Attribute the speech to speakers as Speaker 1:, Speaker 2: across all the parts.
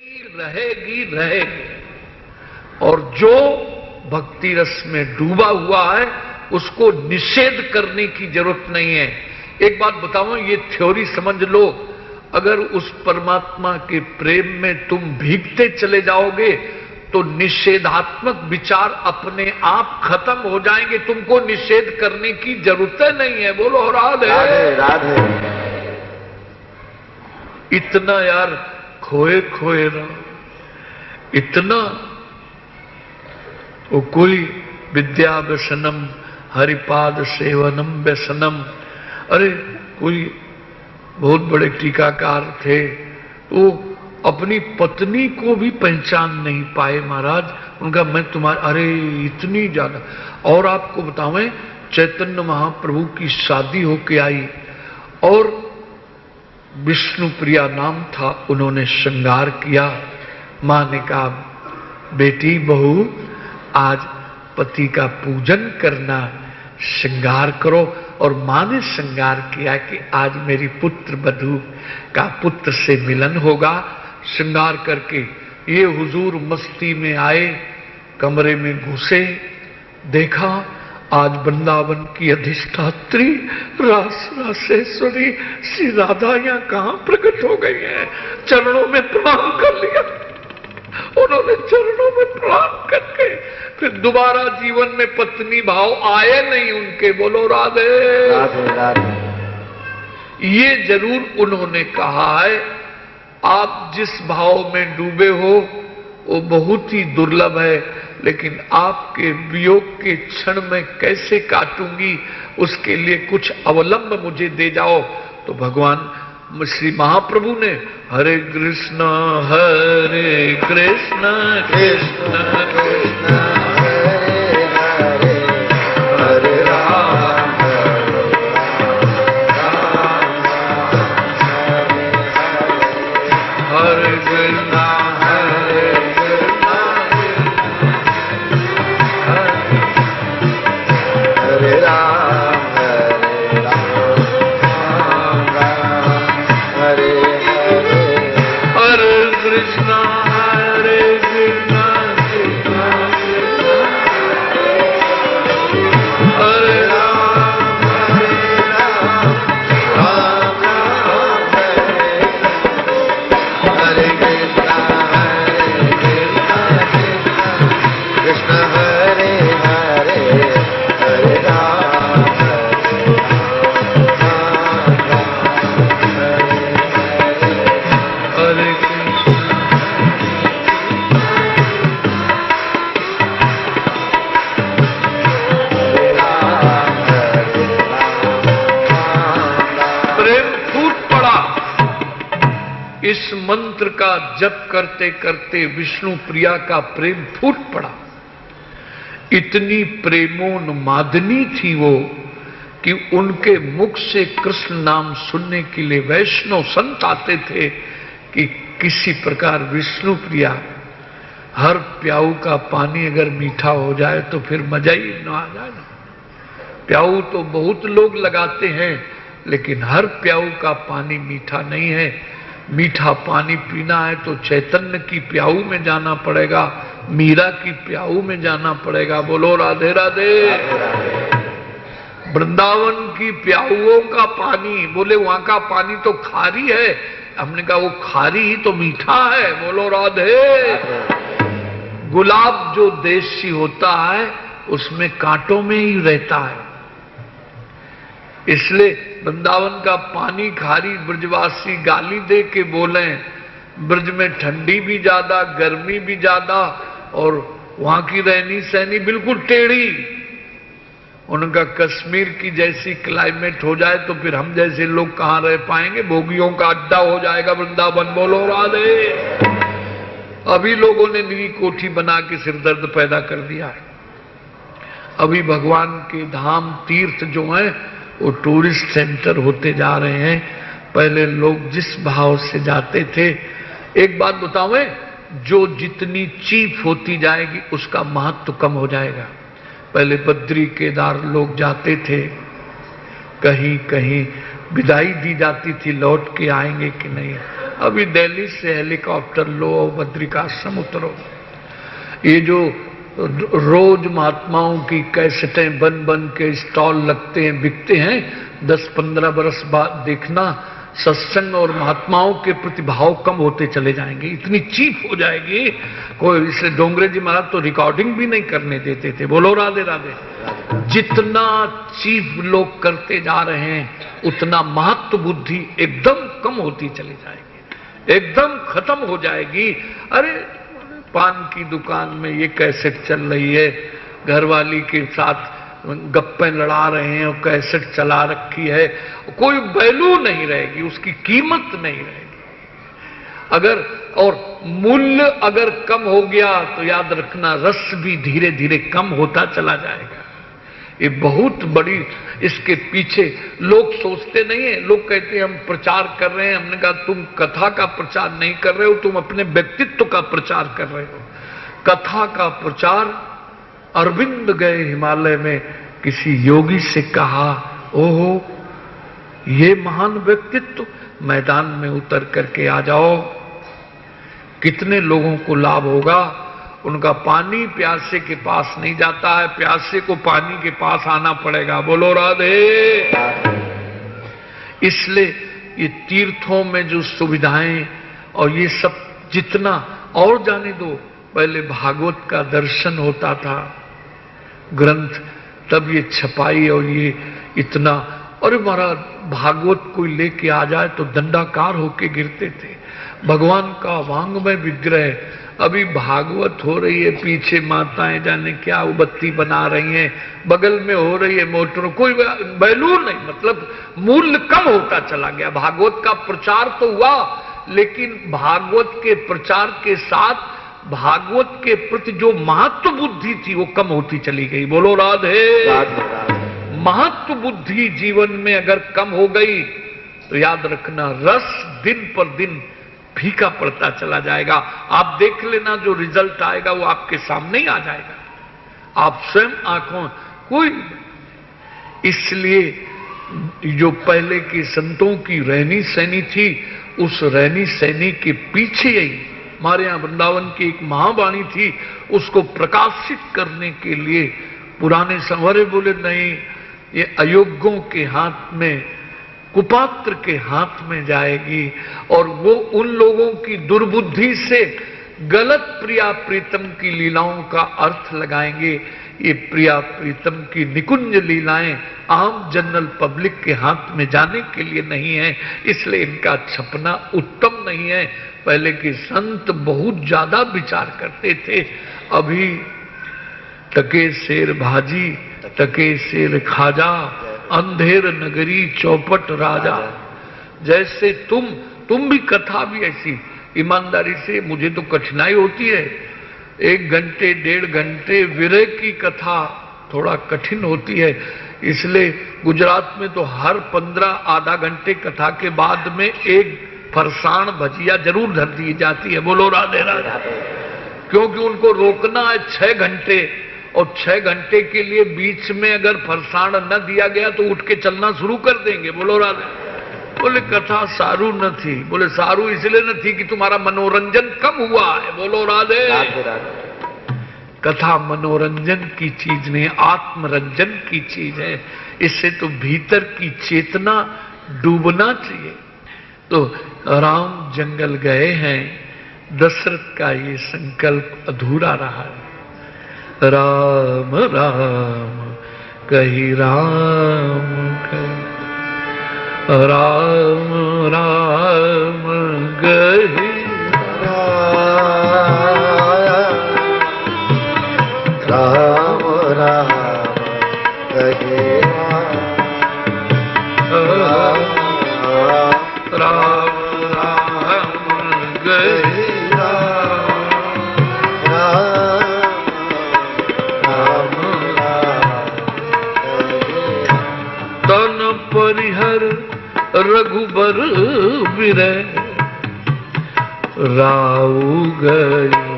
Speaker 1: रहेगी रहेगी। और जो भक्ति रस में डूबा हुआ है उसको निषेध करने की जरूरत नहीं है। एक बात बताऊं, ये थ्योरी समझ लो, अगर उस परमात्मा के प्रेम में तुम भीगते चले जाओगे तो निषेधात्मक विचार अपने आप खत्म हो जाएंगे, तुमको निषेध करने की जरूरत नहीं है। बोलो राधे राधे राधे। इतना यार खोए खोए रहो, इतना। वो कोई विद्या व्यसनम हरिपाद सेवनम व्यसनम। अरे कोई बहुत बड़े टीकाकार थे, वो अपनी पत्नी को भी पहचान नहीं पाए महाराज। उनका मैं तुम्हारा, अरे इतनी ज्यादा। और आपको बतावें, चैतन्य महाप्रभु की शादी होके आई और विष्णु प्रिया नाम था, उन्होंने श्रृंगार किया। मां ने कहा बेटी बहू आज पति का पूजन करना, श्रृंगार करो। और मां ने श्रृंगार किया कि आज मेरी पुत्र वधू का पुत्र से मिलन होगा। श्रृंगार करके ये हुजूर मस्ती में आए, कमरे में घुसे, देखा आज वृंदावन की अधिष्ठात्री रास रासेश्वरी श्री राधा यहाँ कहां प्रकट हो गई है। चरणों में प्रणाम कर लिया। उन्होंने चरणों में प्रणाम करके फिर दोबारा जीवन में पत्नी भाव आए नहीं उनके। बोलो राधे राधे राधे। ये जरूर उन्होंने कहा है, आप जिस भाव में डूबे हो वो बहुत ही दुर्लभ है, लेकिन आपके वियोग के क्षण में कैसे काटूंगी उसके लिए कुछ अवलंब मुझे दे जाओ। तो भगवान श्री महाप्रभु ने हरे कृष्ण कृष्ण कृष्ण हरे हरे हरे राम हरे कृष्ण हरे कृष्ण हरे राम हरे कृष्ण हरे कृष्ण हरे राम राम राम हरे कृष्ण कृष्ण हरे हरे हरे राम हरे इस मंत्र का जप करते करते विष्णु प्रिया का प्रेम फूट पड़ा। इतनी प्रेमोन्मादनी थी वो कि उनके मुख से कृष्ण नाम सुनने के लिए वैष्णव संत आते थे कि किसी प्रकार विष्णु प्रिया, हर प्याऊ का पानी अगर मीठा हो जाए तो फिर मजा ही न आ जाए ना। प्याऊ तो बहुत लोग लगाते हैं, लेकिन हर प्याऊ का पानी मीठा नहीं है। मीठा पानी पीना है तो चैतन्य की प्याऊ में जाना पड़ेगा, मीरा की प्याऊ में जाना पड़ेगा। बोलो राधे राधे। वृंदावन की प्याऊओं का पानी, बोले वहां का पानी तो खारी है। हमने कहा वो खारी ही तो मीठा है। बोलो राधे। गुलाब जो देशी होता है उसमें कांटों में ही रहता है, इसलिए वृंदावन का पानी खारी। ब्रजवासी गाली दे के बोले, ब्रज में ठंडी भी ज्यादा, गर्मी भी ज्यादा, और वहां की रहनी सहनी बिल्कुल टेढ़ी। उनका कश्मीर की जैसी क्लाइमेट हो जाए तो फिर हम जैसे लोग कहां रह पाएंगे, भोगियों का अड्डा हो जाएगा वृंदावन। बोलो राधे। अभी लोगों ने नई कोठी बना के सिरदर्द पैदा कर दिया है। अभी भगवान के धाम तीर्थ जो हैं वो टूरिस्ट सेंटर होते जा रहे हैं। पहले लोग जिस भाव से जाते थे, एक बात बताऊं, जो जितनी चीप होती जाएगी उसका महत्व कम हो जाएगा। पहले बद्री केदार लोग जाते थे, कहीं कहीं विदाई दी जाती थी लौट के आएंगे कि नहीं। अभी दिल्ली से हेलीकॉप्टर लो और बद्रिकाश्रम उतरो। ये जो रोज महात्माओं की कैसेटें बन बन के स्टॉल लगते हैं, बिकते हैं, 10-15 बरस बाद देखना सत्संग और महात्माओं के प्रतिभाव कम होते चले जाएंगे, इतनी चीप हो जाएगी। कोई इसलिए डोंगरे जी महाराज तो रिकॉर्डिंग भी नहीं करने देते थे। बोलो राधे राधे। जितना चीप लोग करते जा रहे हैं उतना महत्व बुद्धि एकदम कम होती चली जाएगी, एकदम खत्म हो जाएगी। अरे पान की दुकान में ये कैसेट चल रही है, घरवाली के साथ गप्पे लड़ा रहे हैं और कैसेट चला रखी है, कोई वैल्यू नहीं रहेगी, उसकी कीमत नहीं रहेगी। अगर और मूल्य अगर कम हो गया तो याद रखना रस भी धीरे धीरे कम होता चला जाएगा। ये बहुत बड़ी इसके पीछे लोग सोचते नहीं है। लोग कहते हैं हम प्रचार कर रहे हैं, हमने कहा तुम कथा का प्रचार नहीं कर रहे हो, तुम अपने व्यक्तित्व का प्रचार कर रहे हो। कथा का प्रचार, अरविंद गए हिमालय में, किसी योगी से कहा ओहो ये महान व्यक्तित्व, मैदान में उतर करके आ जाओ, कितने लोगों को लाभ होगा। उनका पानी प्यासे के पास नहीं जाता है, प्यासे को पानी के पास आना पड़ेगा। बोलो राधे। इसलिए ये तीर्थों में जो सुविधाएं और ये सब जितना और जाने दो, पहले भागवत का दर्शन होता था ग्रंथ, तब ये छपाई और ये इतना। अरे महाराज भागवत कोई लेके आ जाए तो दंडाकार होके गिरते थे। भगवान का वांग्मय विग्रह, अभी भागवत हो रही है, पीछे माताएं जाने क्या उबत्ती बना रही हैं, बगल में हो रही है मोटर, कोई वैल्यू नहीं, मतलब मूल्य कम होता चला गया। भागवत का प्रचार तो हुआ, लेकिन भागवत के प्रचार के साथ भागवत के प्रति जो महत्व बुद्धि थी वो कम होती चली गई। बोलो राधे। महत्व बुद्धि जीवन में अगर कम हो गई तो याद रखना रस दिन पर दिन फीका पड़ता चला जाएगा। आप देख लेना जो रिजल्ट आएगा वो आपके सामने ही आ जाएगा, आप स्वयं आंखों कोई। इसलिए जो पहले के संतों की रहनी सहनी थी, उस रहनी सहनी के पीछे ही हमारे यहां वृंदावन की एक महावाणी थी, उसको प्रकाशित करने के लिए पुराने संवरे बोले नहीं, ये अयोग्यों के हाथ में, कुपात्र के हाथ में जाएगी और वो उन लोगों की दुर्बुद्धि से गलत प्रिया प्रीतम की लीलाओं का अर्थ लगाएंगे। ये प्रिया प्रीतम की निकुंज लीलाएं आम जनरल पब्लिक के हाथ में जाने के लिए नहीं है, इसलिए इनका छपना उत्तम नहीं है। पहले के संत बहुत ज्यादा विचार करते थे। अभी टके शेर भाजी, टके शेर खाजा, अंधेर नगरी चौपट राजा। जैसे तुम भी कथा भी ऐसी ईमानदारी से, मुझे तो कठिनाई होती है, 1 घंटे 1.5 घंटे विरह की कथा थोड़ा कठिन होती है। इसलिए गुजरात में तो हर 15 आधा घंटे कथा के बाद में एक फरसाण भजिया जरूर धर दी जाती है। बोलो राधे राधे। क्योंकि उनको रोकना है 6 घंटे, और 6 घंटे के लिए बीच में अगर फरसाण न दिया गया तो उठ के चलना शुरू कर देंगे। बोलो राधे। बोले कथा सारू न थी, बोले सारू इसलिए न थी कि तुम्हारा मनोरंजन कम हुआ है। बोलो राधे। कथा मनोरंजन की चीज नहीं, आत्मरंजन की चीज है। इससे तो भीतर की चेतना डूबना चाहिए। तो राम जंगल गए हैं, दशरथ का ये संकल्प अधूरा रहा है। राम राम कही राम कही, राम राम कही
Speaker 2: राम राम कही
Speaker 1: राम राम कही परिहर रघुबर विरह, राऊ गयो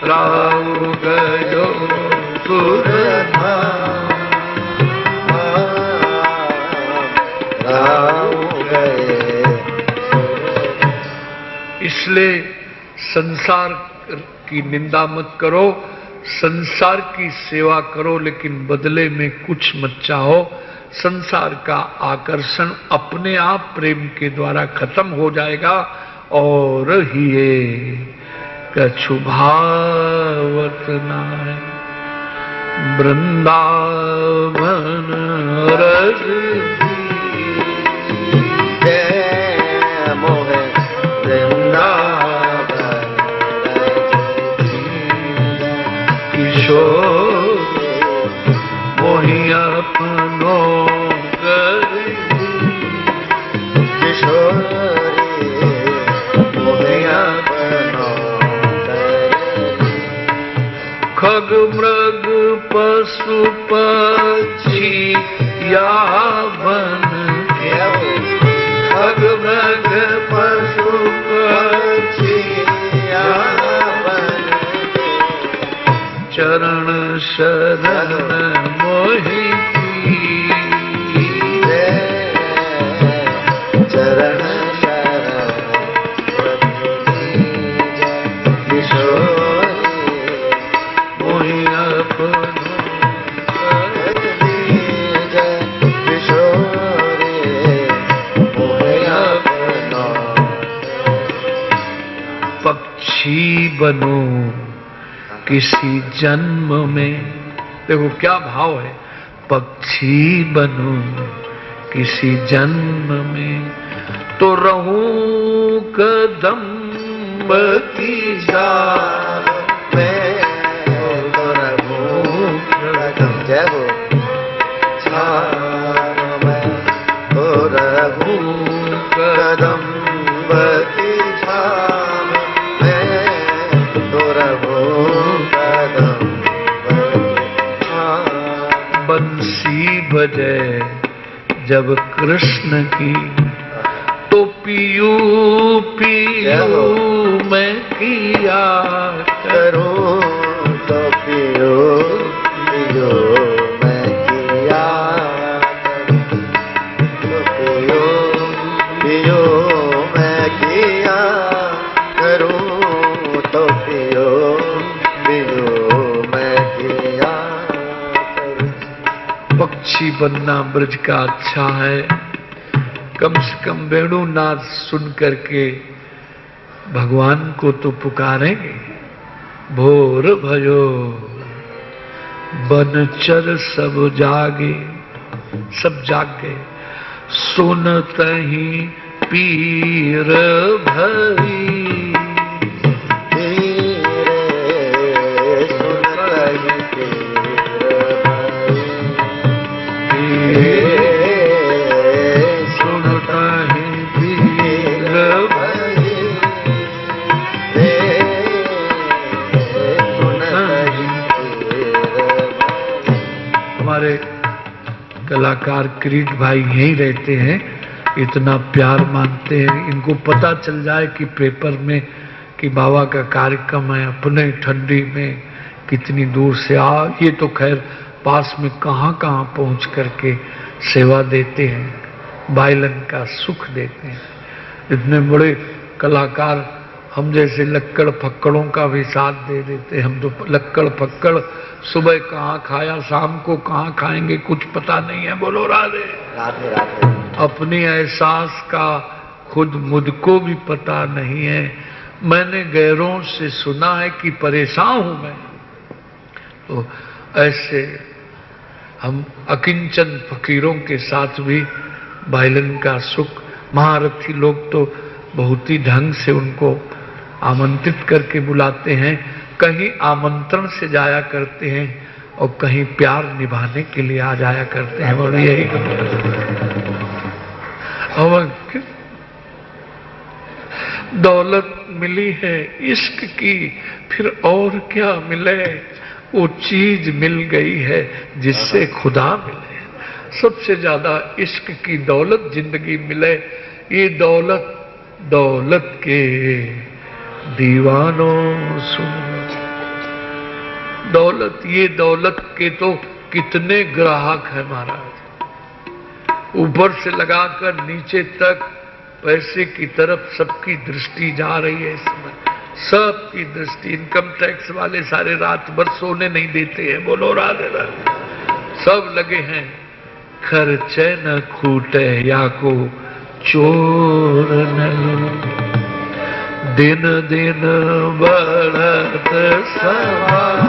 Speaker 1: राऊ गयो इसलिए संसार की निंदा मत करो, संसार की सेवा करो, लेकिन बदले में कुछ मत चाहो। संसार का आकर्षण अपने आप प्रेम के द्वारा खत्म हो जाएगा और हिये कछु भावत नाय वृंदावन रस
Speaker 2: जय मोहे वृंदावन
Speaker 1: किशोर मोहि अपनो
Speaker 2: किशोरी मोहे अपनो
Speaker 1: खग मृग पशु पक्षी या वन
Speaker 2: खग मृग पशु पक्षी या वन
Speaker 1: चरण शरण मोहि
Speaker 2: चरण शरण किशोर
Speaker 1: मोहि अपनो
Speaker 2: किशोरी मोहे अपनो
Speaker 1: पक्षी बनो किसी जन्म में। देखो क्या भाव है, पक्षी बनो किसी जन्म में तो रहूं कदम की
Speaker 2: जान में तो रहूं कदम जय हो छान में तो रहूं कदम की छान में तो रहूं कदम
Speaker 1: बंसी बजे जब कृष्ण की तो पियू पियू मैं किया
Speaker 2: करूं तो पियो पियो मैं किया तो पियो पियो मैं किया करूं तो पियो पियो मैं किया
Speaker 1: पक्षी बनना ब्रज का अच्छा है। कम से कम वेणुनाद सुन करके भगवान को तो पुकारेंगे। भोर भयो बनचर सब जागे, सब जाग गए। सुनत ही पीर भरी कलाकार किरीट भाई यहीं रहते हैं, इतना प्यार मानते हैं। इनको पता चल जाए कि पेपर में कि बाबा का कार्यक्रम है, अपने ठंडी में कितनी दूर से आ, ये तो खैर पास में कहाँ कहाँ पहुँच करके सेवा देते हैं, वायलन का सुख देते हैं। इतने बड़े कलाकार हम जैसे लक्कड़ फक्कड़ों का भी साथ दे देते। हम तो लक्कड़ फक्कड़ सुबह कहाँ खाया, शाम को कहाँ खाएंगे, कुछ पता नहीं है। बोलो राधे
Speaker 2: राधे राधे।
Speaker 1: अपनी एहसास का खुद मुझको भी पता नहीं है। मैंने गैरों से सुना है कि परेशान हूं मैं। तो ऐसे हम अकिंचन फकीरों के साथ भी वायलिन का सुख, महारथी लोग तो बहुत ही ढंग से उनको आमंत्रित करके बुलाते हैं। कहीं आमंत्रण से जाया करते हैं और कहीं प्यार निभाने के लिए आ जाया करते हैं। और यही दौलत मिली है इश्क की, फिर और क्या मिले, वो चीज मिल गई है जिससे खुदा मिले। सबसे ज्यादा इश्क की दौलत जिंदगी मिले। ये दौलत दौलत के दीवानों सुनो। दौलत, ये दौलत के तो कितने ग्राहक हैं महाराज, ऊपर से लगाकर नीचे तक पैसे की तरफ सबकी दृष्टि जा रही है इस समय, सबकी दृष्टि। इनकम टैक्स वाले सारे रात भर सोने नहीं देते हैं, बोलो राधे राधे। सब लगे हैं खर्चे न खूटे या को चोर न लो, दिन दिन बढ़त सवार,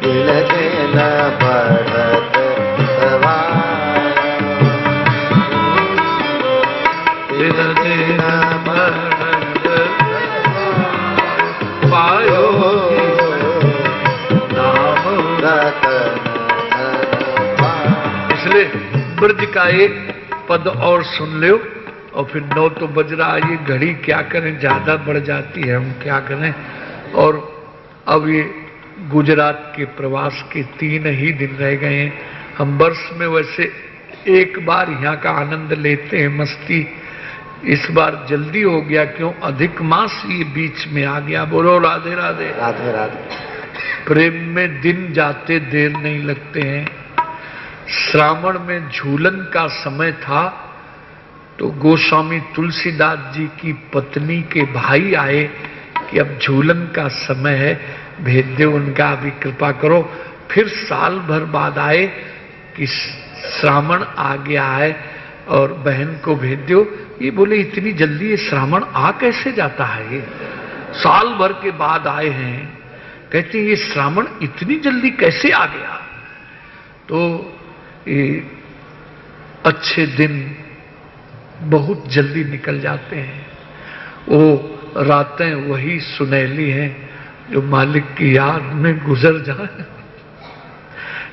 Speaker 2: दिन दिन बढ़त सवार,
Speaker 1: दिन दिन बढ़त पायो नाम
Speaker 2: रतन
Speaker 1: इसलिए ब्रज का एक पद और सुन लो और फिर 9 तो बज रहा है, ये घड़ी क्या करें, ज्यादा बढ़ जाती है, हम क्या करें। और अब ये गुजरात के प्रवास के 3 ही दिन रह गए हैं। हम वर्ष में वैसे एक बार यहाँ का आनंद लेते हैं, मस्ती। इस बार जल्दी हो गया, क्यों, अधिक मास ये बीच में आ गया। बोलो राधे राधे।
Speaker 2: राधे राधे।
Speaker 1: प्रेम में दिन जाते देर नहीं लगते हैं। श्रावण में झूलन का समय था तो गोस्वामी तुलसीदास जी की पत्नी के भाई आए कि अब झूलन का समय है, भेज दो उनका, अभी कृपा करो। फिर साल भर बाद आए कि श्रावण आ गया है और बहन को भेज दो। ये बोले इतनी जल्दी ये श्रावण आ कैसे जाता है, ये साल भर के बाद आए हैं। कहते ये श्रावण इतनी जल्दी कैसे आ गया। तो ये अच्छे दिन बहुत जल्दी निकल जाते हैं। वो रातें वही सुनहली हैं जो मालिक की याद में गुजर जाए।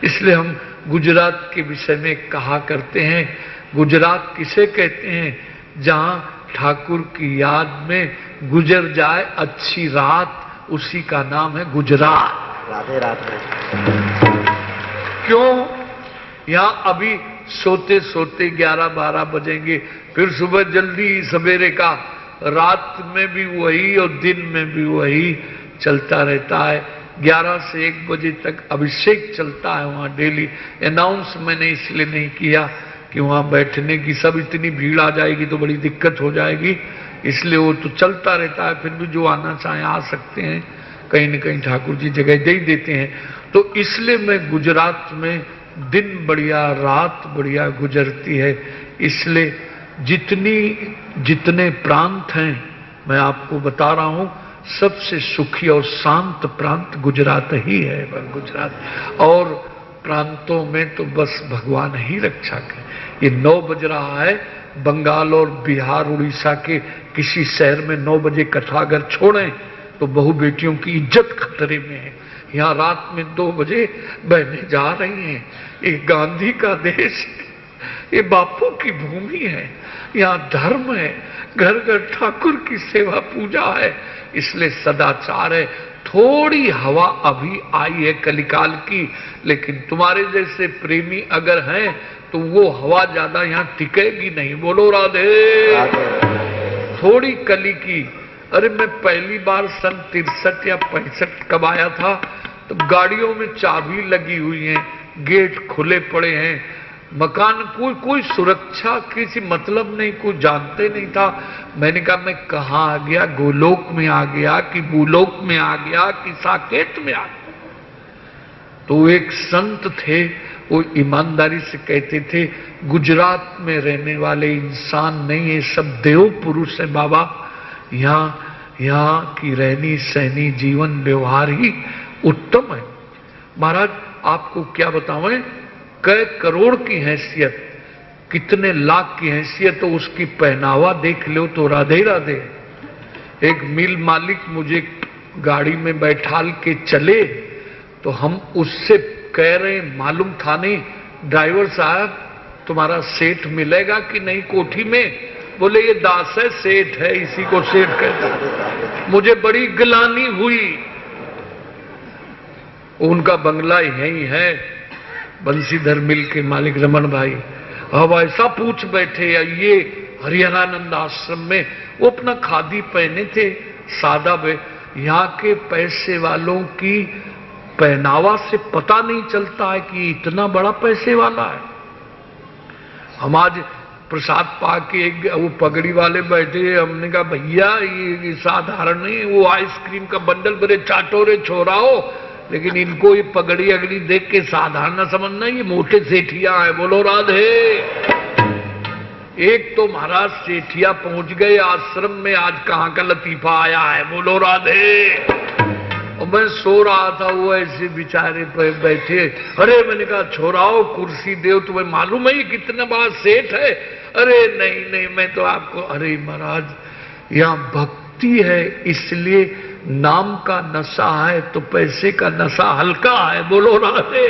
Speaker 1: इसलिए हम गुजरात के विषय में कहा करते हैं, गुजरात किसे कहते हैं, जहां ठाकुर की याद में गुजर जाए अच्छी रात, उसी का नाम है गुजरात।
Speaker 2: राधे राधे।
Speaker 1: क्यों, यहां अभी सोते सोते 11-12 बजेंगे, फिर सुबह जल्दी सवेरे का, रात में भी वही और दिन में भी वही चलता रहता है। 11 से 1 बजे तक अभिषेक चलता है वहां डेली। अनाउंस मैंने इसलिए नहीं किया कि वहां बैठने की सब इतनी भीड़ आ जाएगी तो बड़ी दिक्कत हो जाएगी, इसलिए वो तो चलता रहता है। फिर भी जो आना चाहे आ सकते हैं, कहीं न कहीं ठाकुर जी जगह दे ही देते हैं। तो इसलिए मैं गुजरात में दिन बढ़िया रात बढ़िया गुजरती है। इसलिए जितने प्रांत हैं मैं आपको बता रहा हूं, सबसे सुखी और शांत प्रांत गुजरात ही है। गुजरात और प्रांतों में तो बस भगवान ही रक्षा करे। ये 9 बज रहा है, बंगाल और बिहार उड़ीसा के किसी शहर में 9 बजे कथा अगर छोड़ें तो बहु बेटियों की इज्जत खतरे में है। यहाँ रात में 2 बजे बहनें जा रही हैं। ये गांधी का देश है, ये बापू की भूमि है, यहाँ धर्म है, घर घर ठाकुर की सेवा पूजा है, इसलिए सदाचार है। थोड़ी हवा अभी आई है कलिकाल की, लेकिन तुम्हारे जैसे प्रेमी अगर हैं तो वो हवा ज्यादा यहाँ टिकेगी नहीं। बोलो राधे। थोड़ी कली की। अरे मैं पहली बार सन 63 या 65 कब आया था, तो गाड़ियों में चाबी लगी हुई है, गेट खुले पड़े हैं, मकान कोई सुरक्षा किसी मतलब नहीं, कोई जानते नहीं था। मैंने कहा मैं कहाँ आ गया, गोलोक में आ गया कि भूलोक में आ गया कि साकेत में आ गया। तो एक संत थे, वो ईमानदारी से कहते थे गुजरात में रहने वाले इंसान नहीं है, सब देव पुरुष है बाबा। यहाँ की रहनी सहनी जीवन व्यवहार ही उत्तम है। महाराज आपको क्या बताऊं, कई करोड़ की हैसियत, कितने लाख की हैसियत, तो उसकी पहनावा देख लो तो राधे राधे। एक मिल मालिक मुझे गाड़ी में बैठाल के चले तो हम उससे कह रहे, मालूम था नहीं, ड्राइवर साहब तुम्हारा सेठ मिलेगा कि नहीं कोठी में। बोले ये दास है, सेठ है, इसी को सेठ कहते। मुझे बड़ी गिलानी हुई। उनका बंगला यही है, बंसीधर मिल के मालिक रमन भाई। अब ऐसा पूछ बैठे, ये हरिहरानंद आश्रम में वो अपना खादी पहने थे, सादा वे। यहाँ के पैसे वालों की पहनावा से पता नहीं चलता है कि इतना बड़ा पैसे वाला है। हम आज प्रसाद पा के एक वो पगड़ी वाले बैठे, हमने कहा भैया ये साधारण नहीं, वो आइसक्रीम का बंडल बड़े चाटो रे छोराओ, लेकिन इनको ये पगड़ी अगड़ी देख के साधारण न समझना, ये मोटे सेठिया है। बोलो राधे। एक तो महाराज सेठिया पहुंच गए आश्रम में, आज कहां का लतीफा आया है। बोलो राधे। और मैं सो रहा था, वो ऐसे बेचारे पे बैठे। अरे मैंने कहा छोराओ कुर्सी दो, तुम्हें मालूम है ये कितना बड़ा सेठ है। अरे नहीं नहीं मैं तो आपको, अरे महाराज यहाँ भक्ति है इसलिए नाम का नशा है तो पैसे का नशा हल्का है। बोलो राधे।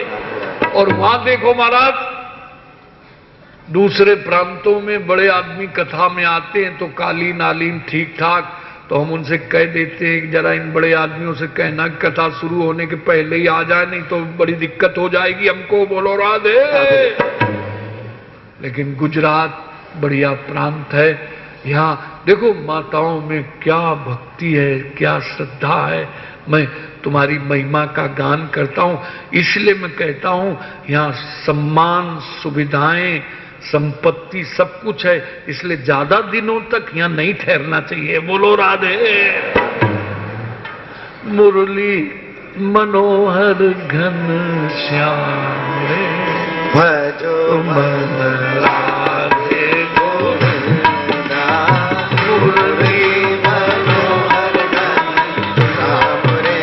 Speaker 1: और वहां देखो महाराज, दूसरे प्रांतों में बड़े आदमी कथा में आते हैं तो कालीन नालीन ठीक ठाक, तो हम उनसे कह देते हैं कि जरा इन बड़े आदमियों से कहना कि कथा शुरू होने के पहले ही आ जाए, नहीं तो बड़ी दिक्कत हो जाएगी हमको। बोलो राधे। लेकिन गुजरात बढ़िया प्रांत है, यहाँ देखो माताओं में क्या भक्ति है, क्या श्रद्धा है। मैं तुम्हारी महिमा का गान करता हूं, इसलिए मैं कहता हूं यहाँ सम्मान सुविधाएं संपत्ति सब कुछ है, इसलिए ज्यादा दिनों तक यहाँ नहीं ठहरना चाहिए। बोलो राधे। मुरली मनोहर घन श्याम रे
Speaker 2: भजो
Speaker 1: मन राधे
Speaker 2: गोविंदा। मुरली मनोहर घन श्याम रे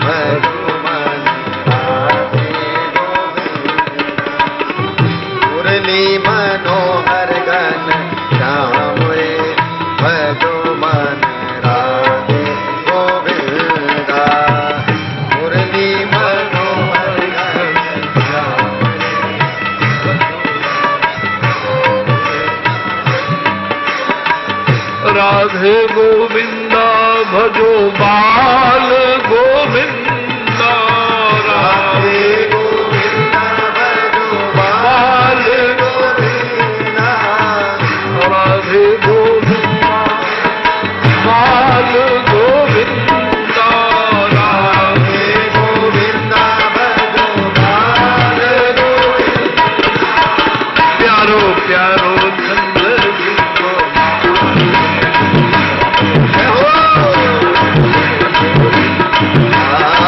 Speaker 2: भजो मन राधे गोविंदा। मुरली मनोहर घन श्याम रे भजो मन राधे गोविंदा। मुरली मनोहर घन श्याम
Speaker 1: राधे गोविंदा भजो बाल गोविंदा।
Speaker 2: राधे गोविंदा भजो बाल गोविंदा।
Speaker 1: राधे गोविंदा बाल गोविंदा।
Speaker 2: राधे गोविंदा भजो बाल गोविंदा।
Speaker 1: प्यारो प्यारो चंद्र को
Speaker 2: आ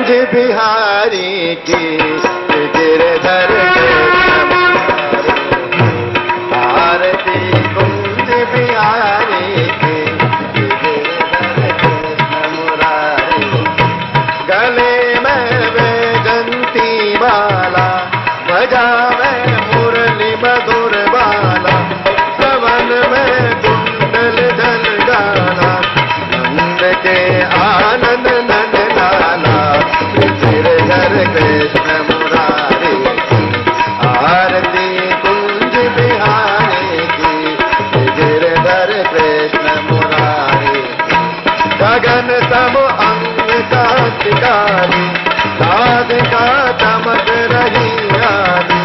Speaker 2: कुंज बिहारी की गिरधर कृष्ण आरती कुंज बिहारी की गिरधर कृष्ण मुरारी गले में वैजंती माला बजावे मुरली मधुर बाला सवन में कुंडल झलझाला नंद के आनंद नंद लाला गिरधर कृष्ण मुरारी आरती कुंज बिहारी की गिरधर कृष्ण मुरारी गगन सम अंग कांतिकारी राधिका चमक रही आली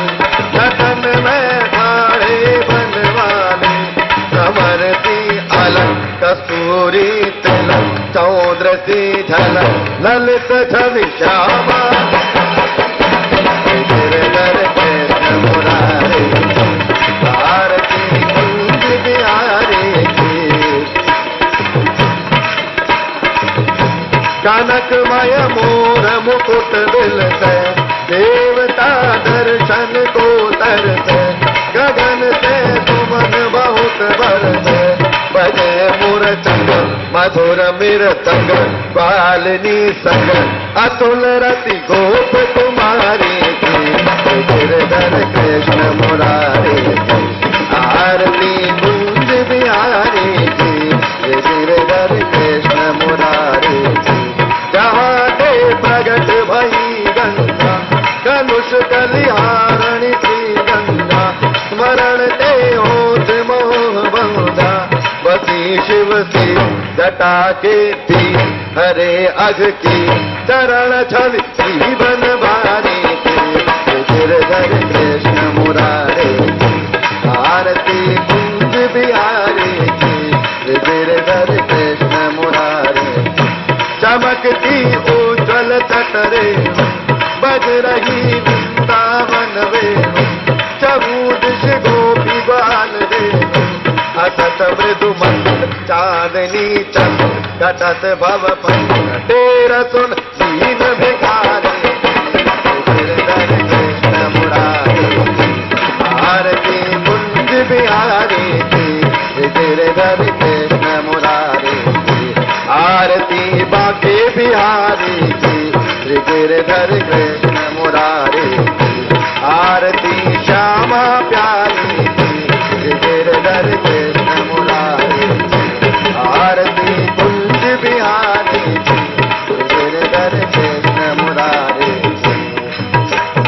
Speaker 2: नटन में ठाड़े बनवाले समरती अलग कस्तूरी तिलक चौद्रसी झलक ललित छवि श्यामा गिरधर कृष्ण मुरारी आरती कुंज बिहारी की कनकमय मोर मुकुट बिलते देवता दर्शन को तरते गगन से सुमन बहुत बरसे बजे मुरचंग मधुर मृतंग बालिनी संग अतुल रति गोप कुमारी की गिरधर कृष्ण मुरारी की आरती कुंज बिहारी की गिरधर कृष्ण मुरारी की जहाँ ते प्रगट भई गंगा कलुष कलिहारणी श्री गंगा स्मरण ते होत मोह बंधा बसी शिव सी जटा के थी हरे अघ की चरण छवि श्री बन भारी की गिरधर कृष्ण मुरारी आरती कुंज बिहारी की गिरधर कृष्ण मुरारी चमकती उज्ज्वल तटरे बज रही वृंदावन वेणु चबूदिश गोपी बाल रेणु असत मृदु मंद चांदनी चंद घटत भव पंद तेरा सुन दीन भिखारी गिरधर कृष्ण मुरारी आरती कुंज बिहारी की गिरधर कृष्ण मुरारी आरती बाके बिहारी की गिरधर कृष्ण मुरारी आरती श्यामा प्यारी की गिरधर कृष्ण मुरारी आरती कुंज बिहारी की गिरधर कृष्ण मुरारी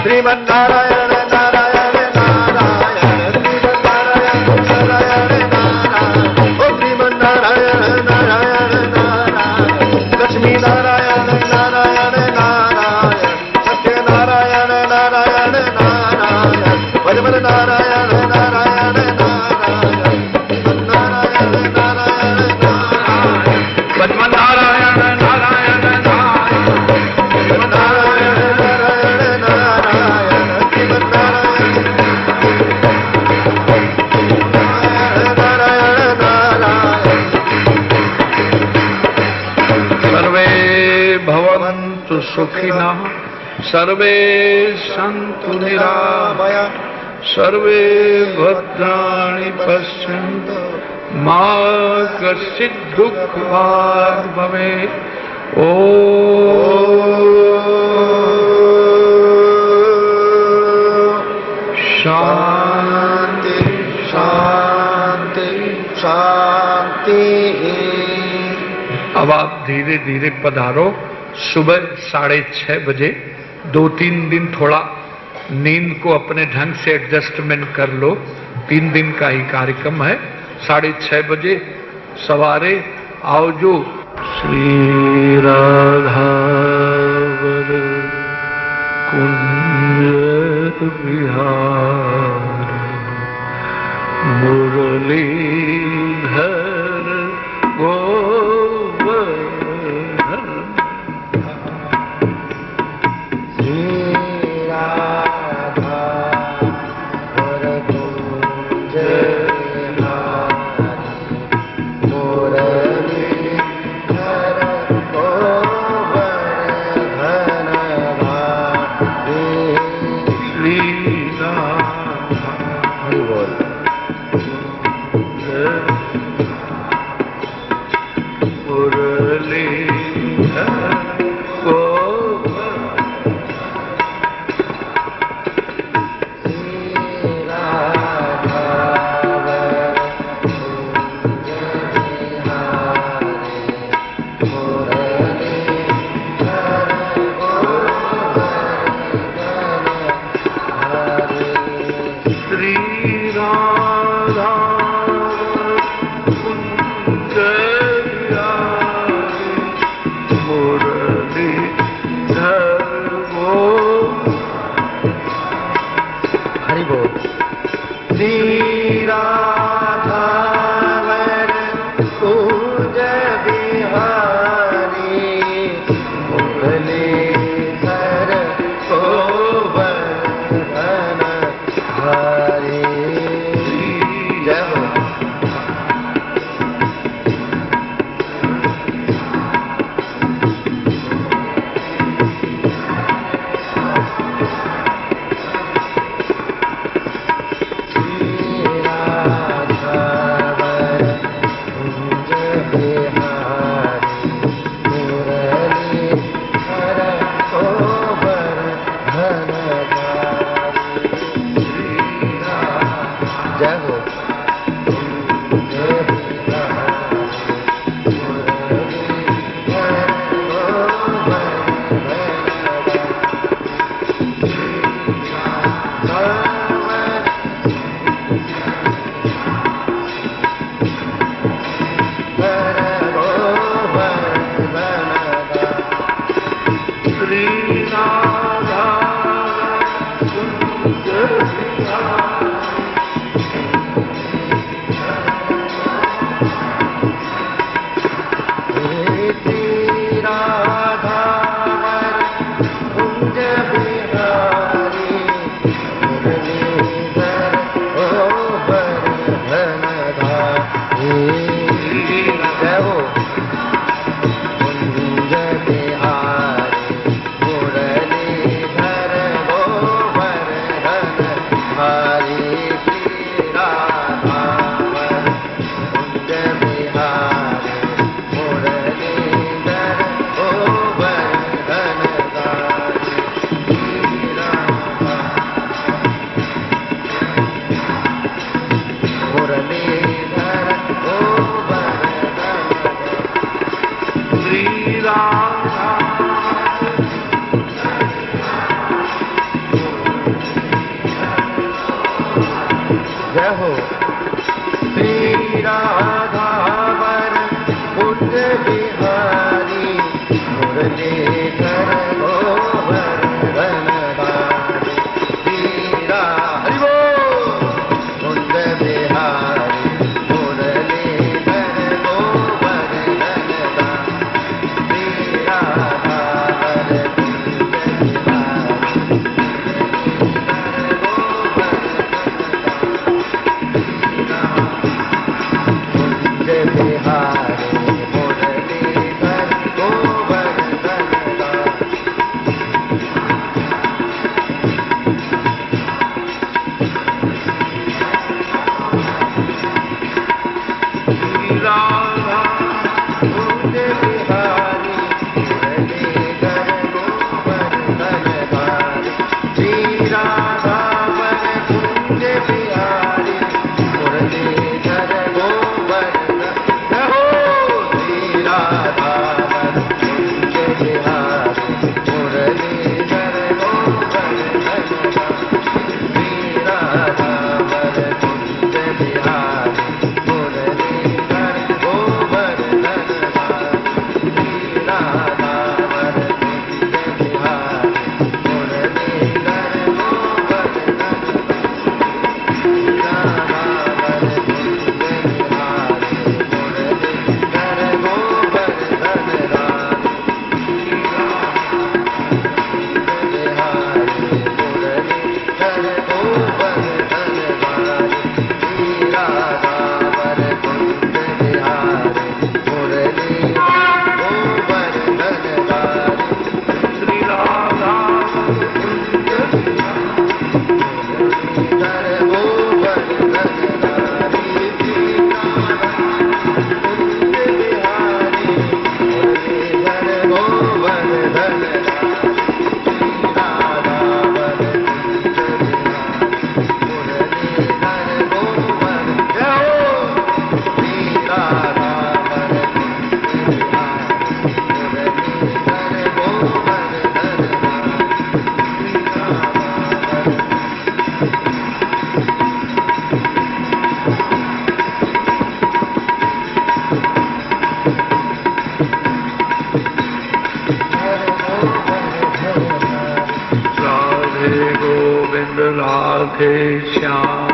Speaker 2: श्रीमन्नारायण नारायण नारायण श्रीमन्नारायण नारायण नारायण ओ श्रीमन्नारायण नारायण लक्ष्मी नारायण नारायण नारायण सत्य नारायण नारायण नारायण भजमन नारायण नारायण नारायण नारायण नारायण नारायण भजमन नारायण नारायण नारायण नारायण नारायण नारायण श्रीमन नारायण नारायण नारायण
Speaker 1: सर्वे भवन्तु सुखिनः सर्वे सन्तु निरामया सर्वे भद्राणि पश्यन्तु मा कश्चित् दुःखभाग् भवेत् ॐ शान्ति शान्ति शान्ति। अब आप धीरे धीरे पधारो। सुबह 6:30 बजे 2-3 दिन थोड़ा नींद को अपने ढंग से एडजस्टमेंट कर लो। 3 दिन का ही कार्यक्रम है। 6:30 बजे सवारे आओ जो। श्री राधा कुंज बिहार मुरलीधर गोवर्धन श्री राधा
Speaker 2: जय हो श्री राधा वर कुंज बिहारी मुरलीधर गोवर्धन धारी श्री हरि बोल कुंज बिहारी मुरलीधर गोवर्धन धारी श्री राधा वर कुंज बिहारी मुरलीधर गोवर्धन
Speaker 1: श्री राधा
Speaker 2: कुंज बिहारी मुरलीधर गोवर्धन धारी श्री राधा वर कुंज बिहारी मुरलीधर गोवर्धन जय हो श्री राधा वर कुंज बिहारी मुरलीधर गोवर्धन श्री राधा वर कुंज बिहारी मुरलीधर गोवर्धन श्री राधा वर कुंज बिहारी मुरलीधर
Speaker 1: श्री राधा राधे गोविंद राधे श्याम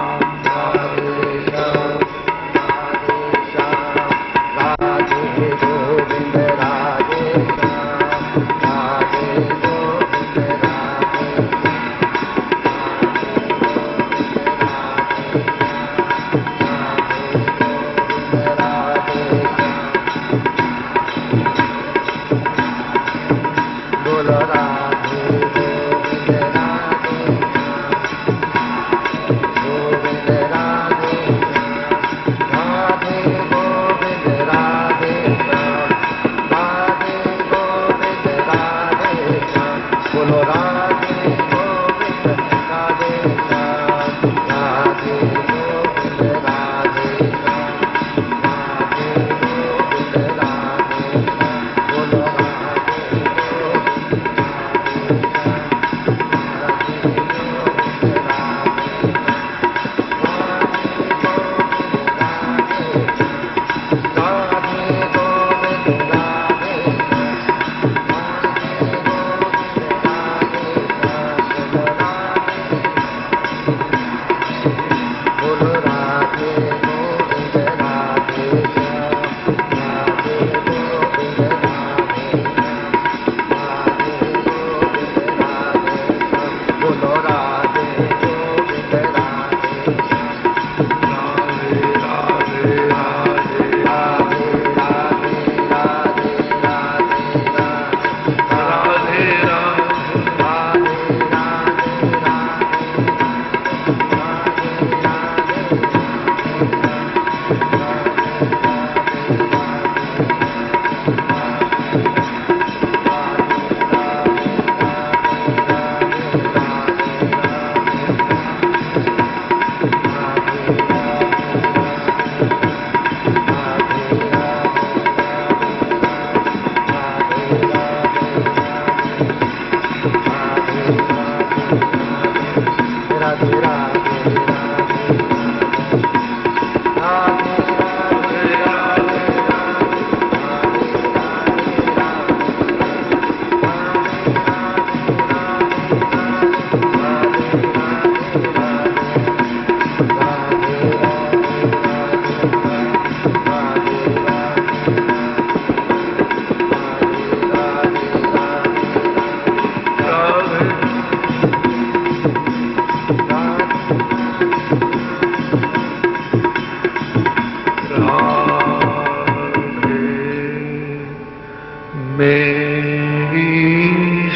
Speaker 1: मेरी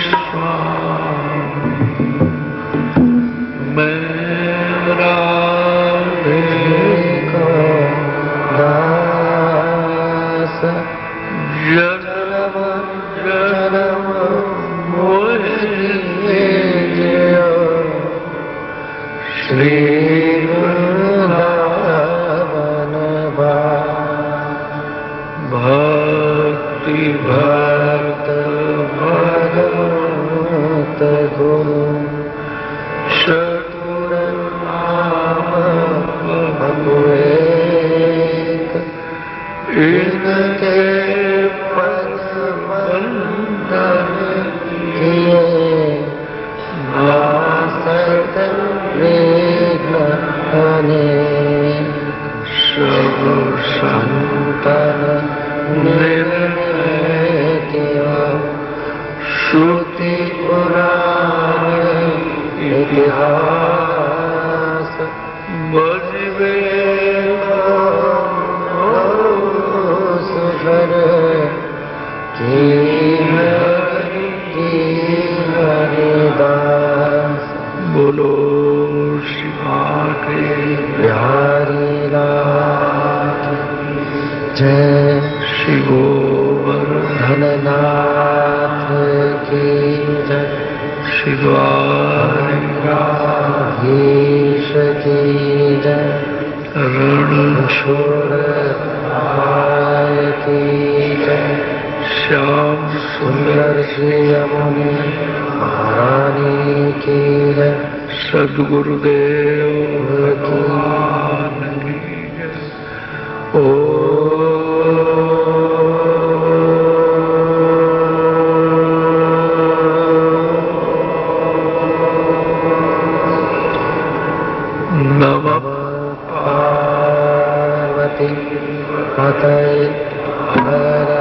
Speaker 1: स्वामी मेरा
Speaker 2: दास
Speaker 1: जन्म जन्म मोहे
Speaker 2: श्री वृंदावन
Speaker 1: भक्ति भक्त
Speaker 2: भगवत गुरु
Speaker 1: चतुर
Speaker 2: एक इनके पद बंधन किए नासत विघ्न सब संतन निर्णय किया श्रुति पुराण इतिहास
Speaker 1: बजबे
Speaker 2: सुधर की हरिदास
Speaker 1: बोलो शिवा के
Speaker 2: बिहारी लाल जय
Speaker 1: श्री गोवर्धन
Speaker 2: धननाथ की जय
Speaker 1: श्री
Speaker 2: द्वारकाधीश की जय
Speaker 1: रणछोड़
Speaker 2: भाई की जय
Speaker 1: श्याम
Speaker 2: सुंदर श्री यमुनी महारानी की जय
Speaker 1: सद्गुरुदेव भगवान की जय। ओ नमः
Speaker 2: पार्वती पतये हर